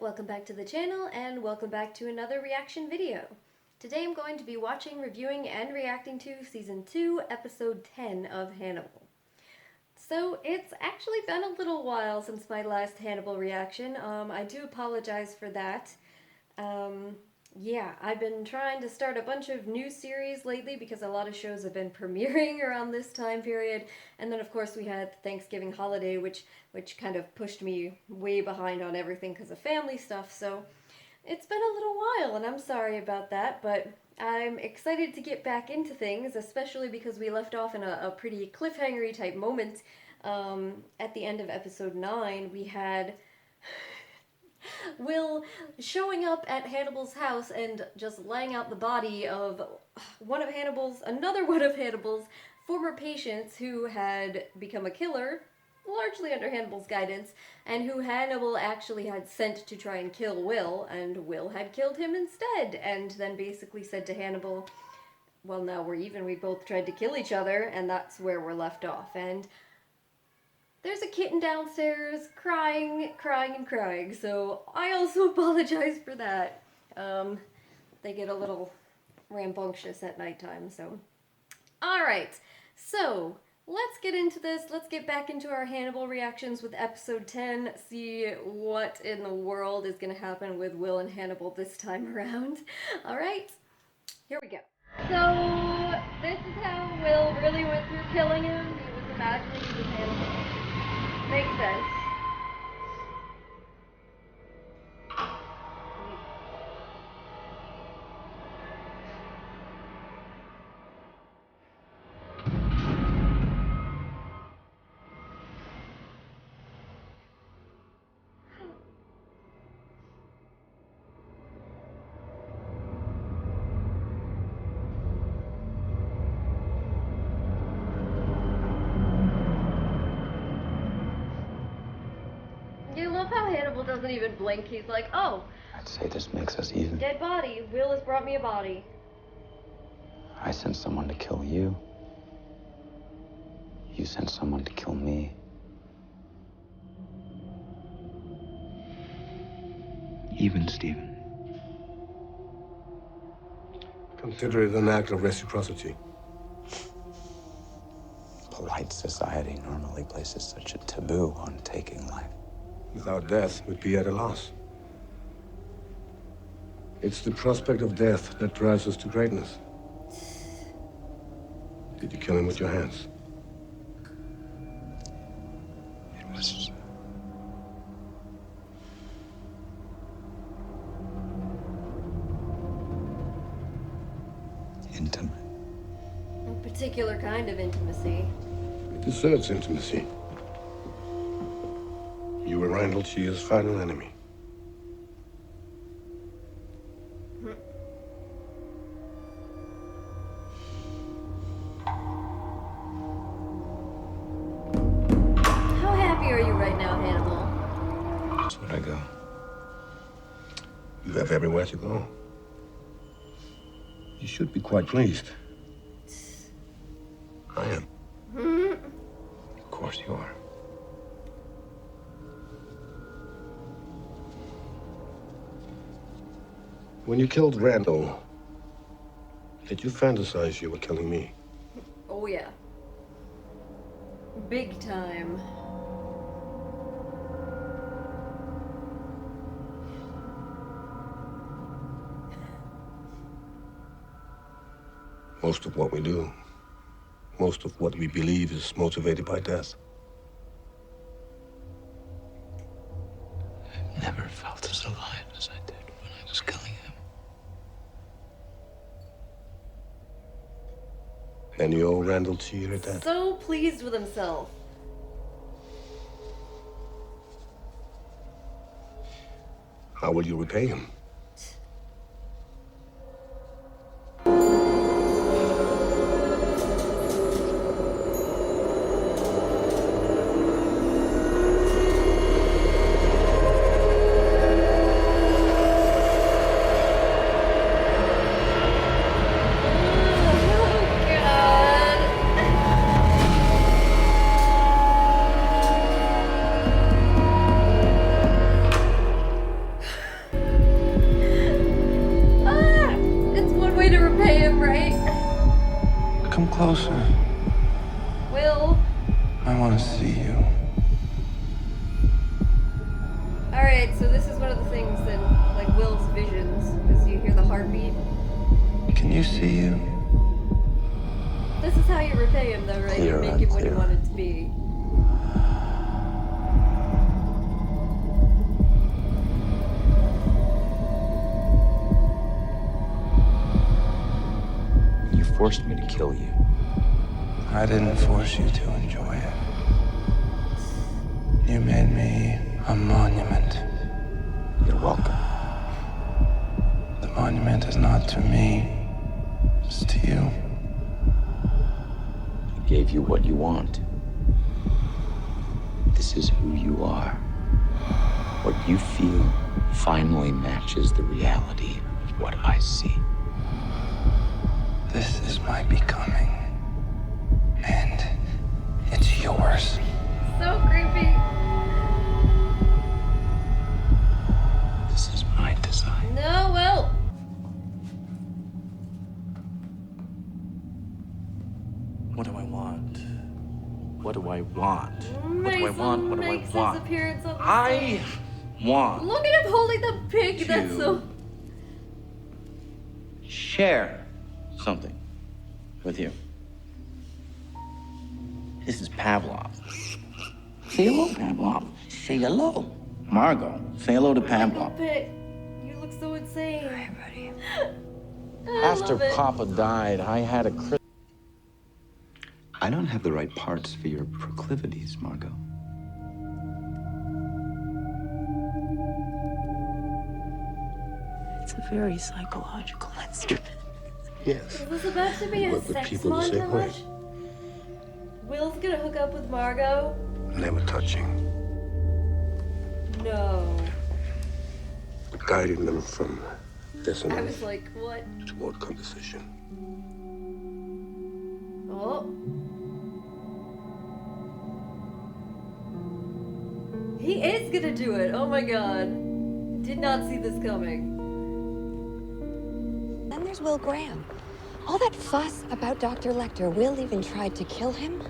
welcome back to the channel and welcome back to another reaction video. Today I'm going to be watching, reviewing, and reacting to Season 2, Episode 10 of Hannibal. So it's actually been a little while since my last Hannibal reaction. I do apologize for that. Yeah, I've been trying to start a bunch of new series lately because a lot of shows have been premiering around this time period. And then of course we had the Thanksgiving holiday, which kind of pushed me way behind on everything because of family stuff. So it's been a little while and I'm sorry about that, but I'm excited to get back into things, especially because we left off in a pretty cliffhanger-y type moment. At the end of episode 9, we had Will showing up at Hannibal's house and just laying out the body of another one of Hannibal's former patients who had become a killer, largely under Hannibal's guidance, and who Hannibal actually had sent to try and kill Will, and Will had killed him instead, and then basically said to Hannibal, well, now we're even, we both tried to kill each other, and that's where we're left off. And there's a kitten downstairs crying, so I also apologize for that. They get a little rambunctious at nighttime, so. Alright, so let's get into this. Let's get back into our Hannibal reactions with episode 10, see what in the world is going to happen with Will and Hannibal this time around. Alright, here we go. So, this is how Will really went through killing him. He was imagining he was Hannibal. Makes sense. You love how Hannibal doesn't even blink. He's like, oh, I'd say this makes us even. dead body. Will has brought me a body. I sent someone to kill you. You sent someone to kill me. Even, Stephen. Consider it an act of reciprocity. Polite society normally places such a taboo on taking life. Without death, we'd be at a loss. It's the prospect of death that drives us to greatness. Did you kill him with your hands? It was... intimate. A particular kind of intimacy. It deserves intimacy. You were Randall Cheer's final enemy. How happy are you right now, Hannibal? That's where I go. You have everywhere to go. You should be quite pleased. I am. Of course you are. When you killed Randall, did you fantasize you were killing me? Oh yeah. Big time. Most of what we do, most of what we believe is motivated by death. I've never felt as alive as I did when I was killing him. And you owe Randall Cheer a debt. So pleased with himself. How will you repay him? closer. Will. I want to see you. Alright, so this is one of the things in, like, Will's visions, because you hear the heartbeat. Can you see you? This is how you repay him, though, right? You Clearer make and him what you clearer. want it to be. You forced me to kill you. I didn't force you to enjoy it. You made me a monument. You're welcome. The monument is not to me, it's to you. I gave you what you want. This is who you are. What you feel finally matches the reality of what I see. This is my becoming. And it's yours. So creepy. This is my design. No, Will. What do I want? What do I want? What do I Mason want? What do I makes his want? appearance on the I stage. want Look at him holding the pig. That's to so. share something with you. This is Pavlov. Say hello, Pavlov. Say hello. Margot, say hello to Pavlov. Pig. You look so insane. Hi, buddy. After Papa died, I had a I don't have the right parts for your proclivities, Margot. It's a very psychological instrument. Yes. Is this about to be a Work with sex people the same way. montage? Will's gonna hook up with Margot? Never touching. No. Guiding them from I dissonance was like, what? toward composition. Oh. He is gonna do it. Oh my god. Did not see this coming. Then there's Will Graham. All that fuss about Dr. Lecter. Will even tried to kill him.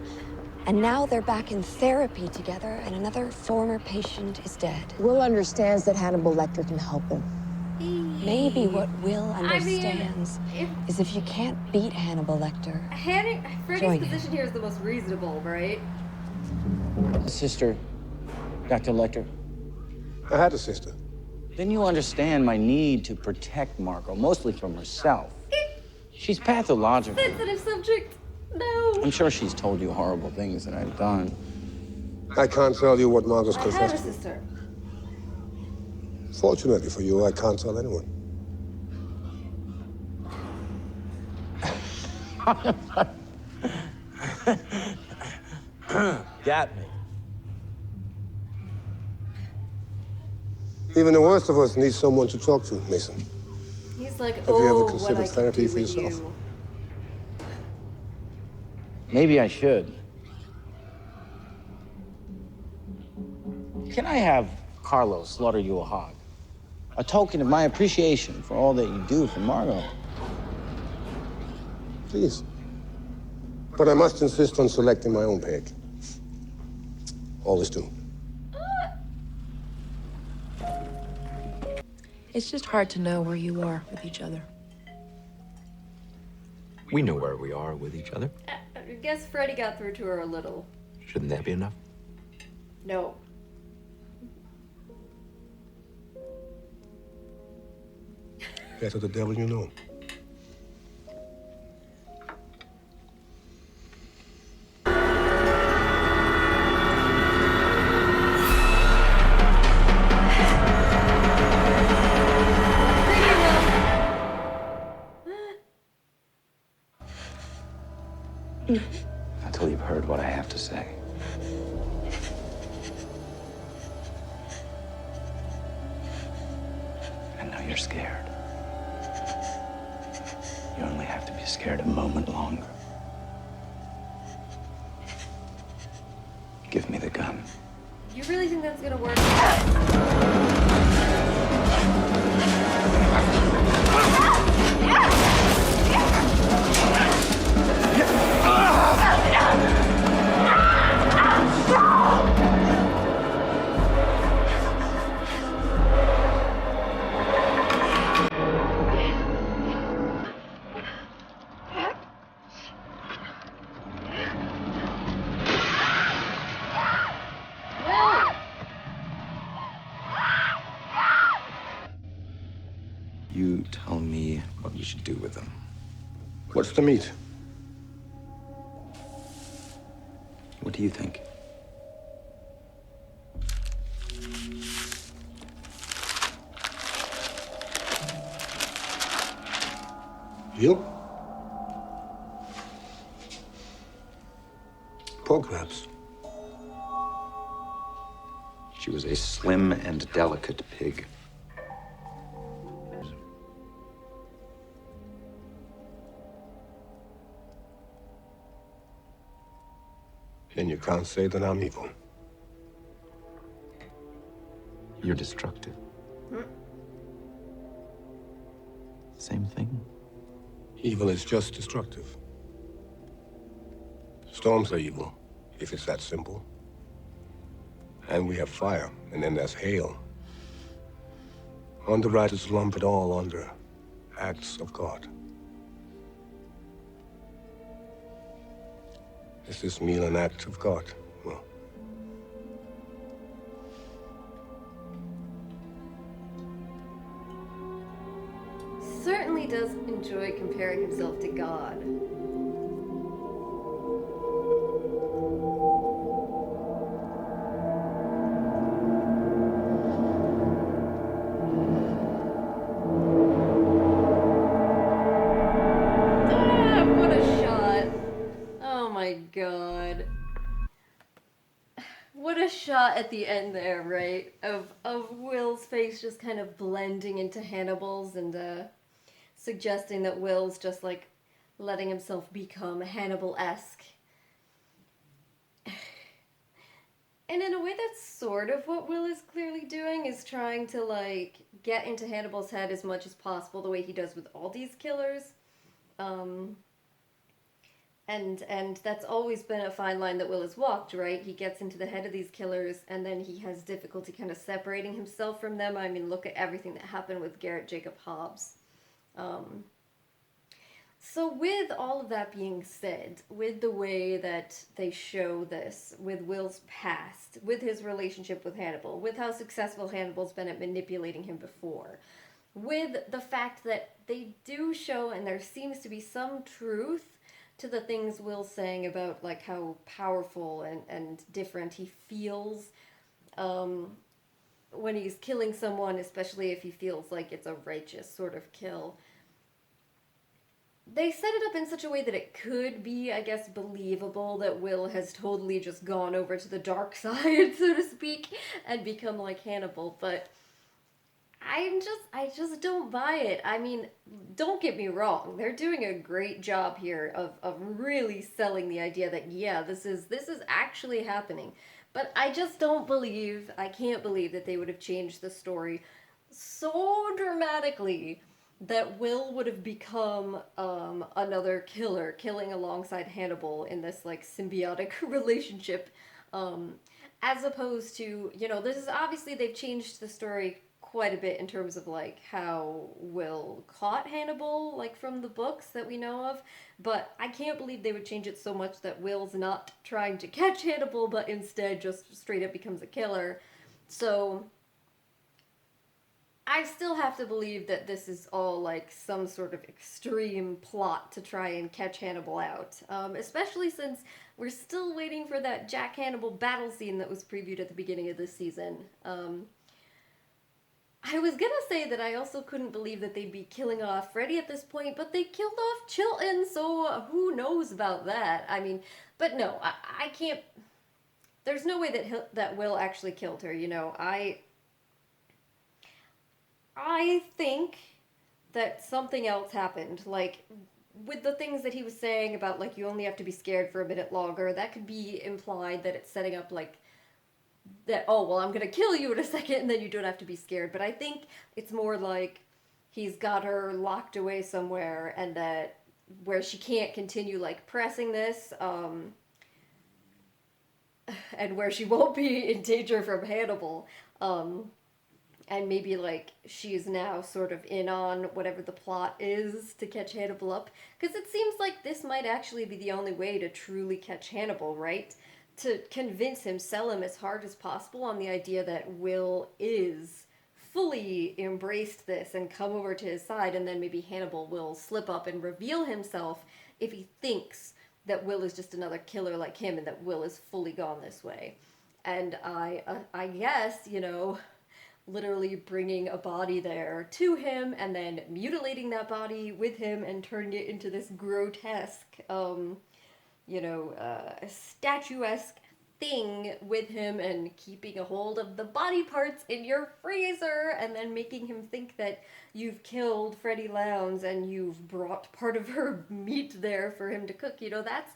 And now they're back in therapy together, and another former patient is dead. Will understands that Hannibal Lecter can help him. Maybe what Will I mean, understands is if you can't beat Hannibal Lecter, Freddy's Join position here is the most reasonable, right? Sister, Dr. Lecter, I had a sister. then you understand my need to protect Margot, mostly from herself. She's pathological. Sensitive subject. No. I'm sure she's told you horrible things that I've done. I can't tell you what Margot's I had a confessed to. sister. Fortunately for you, I can't tell anyone. Got me. Even the worst of us need someone to talk to, Mason. He's like, Have you ever oh, what considered I could therapy do for with yourself? you. Maybe I should. Can I have Carlos slaughter you a hog? A token of my appreciation for all that you do for Margot. Please. But I must insist on selecting my own pig. Always do. It's just hard to know where you are with each other. We know where we are with each other. I guess Freddy got through to her a little. Shouldn't that be enough? No. Better the devil you know. Until you've heard what I have to say. And now you're scared. You only have to be scared a moment longer. Give me the gun. You really think that's gonna work? You tell me what we should do with them. What's the meat? What do you think? Veal? Pork, perhaps. She was a slim and delicate pig. Then you can't say that I'm evil. You're destructive. Same thing. Evil is just destructive. Storms are evil, if it's that simple. And we have fire, and then there's hail. Underwriters lump it all under acts of God. Is this meal an act of God? Well, Certainly does enjoy comparing himself to God. Ah, what a shot. Oh my god. What a shot at the end there, right? Of Will's face just kind of blending into Hannibal's and suggesting that Will's just like letting himself become Hannibal-esque. And in a way, that's sort of what Will is clearly doing, is trying to like get into Hannibal's head as much as possible, the way he does with all these killers. And that's always been a fine line that Will has walked, right? He gets into the head of these killers, and then he has difficulty kind of separating himself from them. I mean, look at everything that happened with Garrett Jacob Hobbs. So with all of that being said, with the way that they show this, with Will's past, with his relationship with Hannibal, with how successful Hannibal's been at manipulating him before, with the fact that they do show, and there seems to be some truth to the things Will's saying about like how powerful and different he feels when he's killing someone, especially if he feels like it's a righteous sort of kill. They set it up in such a way that it could be, I guess, believable that Will has totally just gone over to the dark side, so to speak, and become like Hannibal, but I just don't buy it. I mean, don't get me wrong. They're doing a great job here of really selling the idea that, yeah, this is actually happening. But I just don't believe, I can't believe that they would have changed the story so dramatically that Will would have become another killer, killing alongside Hannibal in this like symbiotic relationship, as opposed to, you know, this is obviously they've changed the story quite a bit in terms of like how Will caught Hannibal, like from the books that we know of, but I can't believe they would change it so much that Will's not trying to catch Hannibal, but instead just straight up becomes a killer. So I still have to believe that this is all like some sort of extreme plot to try and catch Hannibal out, especially since we're still waiting for that Jack Hannibal battle scene that was previewed at the beginning of this season. I was gonna say that I also couldn't believe that they'd be killing off Freddy at this point, but they killed off Chilton, so who knows about that? I mean, but no, I can't. There's no way that Will actually killed her. You know, I think that something else happened, like with the things that he was saying about like you only have to be scared for a minute longer. That could be implied that it's setting up like that, oh, well, I'm gonna kill you in a second and then you don't have to be scared. But I think it's more like he's got her locked away somewhere and that where she can't continue like pressing this, and where she won't be in danger from Hannibal, and maybe like she's now sort of in on whatever the plot is to catch Hannibal up, because it seems like this might actually be the only way to truly catch Hannibal, right? To convince him, sell him as hard as possible on the idea that Will is fully embraced this and come over to his side, and then maybe Hannibal will slip up and reveal himself if he thinks that Will is just another killer like him and that Will is fully gone this way. And I guess, you know, literally bringing a body there to him and then mutilating that body with him and turning it into this grotesque, statuesque thing with him, and keeping a hold of the body parts in your freezer and then making him think that you've killed Freddie Lowndes and you've brought part of her meat there for him to cook. You know, that's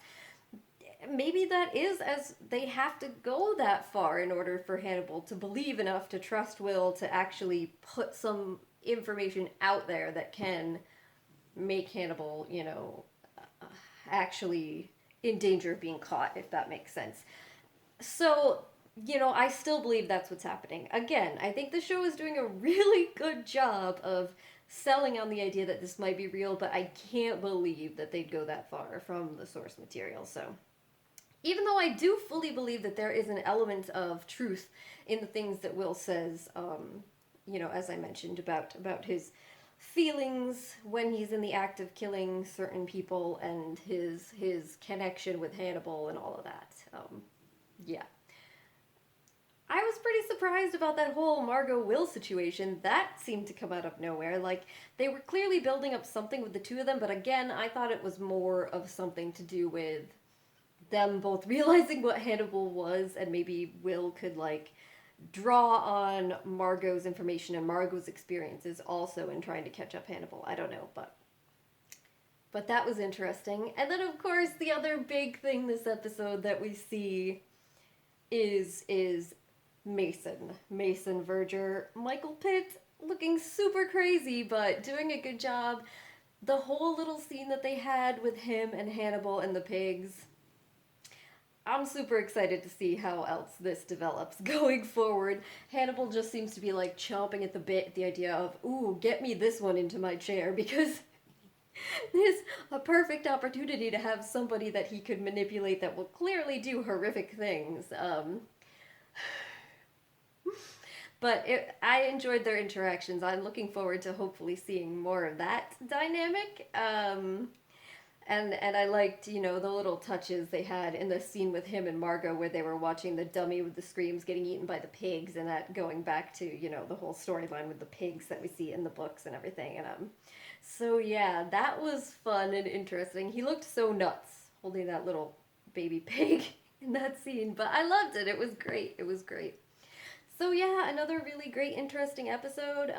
maybe that is, as they have to go that far in order for Hannibal to believe enough to trust Will to actually put some information out there that can make Hannibal, you know, actually in danger of being caught, if that makes sense. So, you know, I still believe that's what's happening. Again, I think the show is doing a really good job of selling on the idea that this might be real, but I can't believe that they'd go that far from the source material. So, even though I do fully believe that there is an element of truth in the things that Will says, you know, as I mentioned about his feelings when he's in the act of killing certain people and his connection with Hannibal and all of that. Yeah. I was pretty surprised about that whole Margot Will situation. That seemed to come out of nowhere. Like, they were clearly building up something with the two of them, but again, I thought it was more of something to do with them both realizing what Hannibal was, and maybe Will could, like, draw on Margot's information and Margot's experiences also in trying to catch up Hannibal. I don't know, but that was interesting. And then, of course, the other big thing this episode that we see is Mason Verger. Michael Pitt looking super crazy, but doing a good job. The whole little scene that they had with him and Hannibal and the pigs, I'm super excited to see how else this develops going forward. Hannibal just seems to be like chomping at the bit at the idea of, ooh, get me this one into my chair, because there's a perfect opportunity to have somebody that he could manipulate that will clearly do horrific things. But I enjoyed their interactions. I'm looking forward to hopefully seeing more of that dynamic. And I liked, you know, the little touches they had in the scene with him and Margot where they were watching the dummy with the screams getting eaten by the pigs, and that going back to, you know, the whole storyline with the pigs that we see in the books and everything. And so yeah, that was fun and interesting. He looked so nuts holding that little baby pig in that scene, but I loved it. It was great. It was great. So yeah, another really great, interesting episode.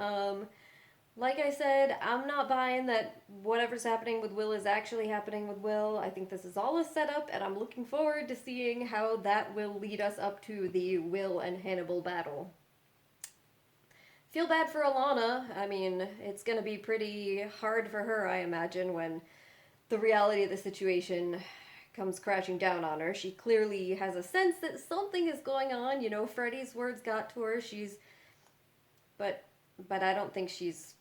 Like I said, I'm not buying that whatever's happening with Will is actually happening with Will. I think this is all a setup, and I'm looking forward to seeing how that will lead us up to the Will and Hannibal battle. Feel bad for Alana. I mean, it's going to be pretty hard for her, I imagine, when the reality of the situation comes crashing down on her. She clearly has a sense that something is going on. You know, Freddy's words got to her. But I don't think she's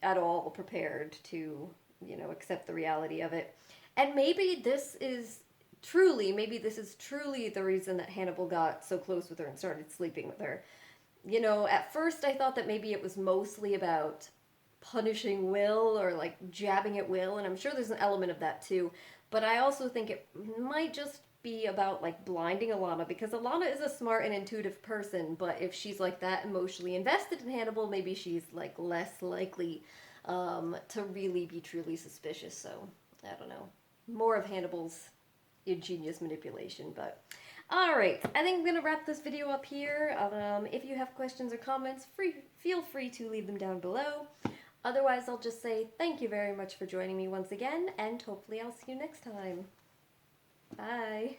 at all prepared to, you know, accept the reality of it. And maybe this is truly the reason that Hannibal got so close with her and started sleeping with her. You know, at first I thought that maybe it was mostly about punishing Will or like jabbing at Will, and I'm sure there's an element of that too. But I also think it might just be about like blinding Alana, because Alana is a smart and intuitive person, but if she's like that emotionally invested in Hannibal, maybe she's like less likely to really be truly suspicious. So I don't know, more of Hannibal's ingenious manipulation. But all right, I think I'm gonna wrap this video up here. If you have questions or comments, feel free to leave them down below. Otherwise, I'll just say thank you very much for joining me once again, and hopefully I'll see you next time. Bye.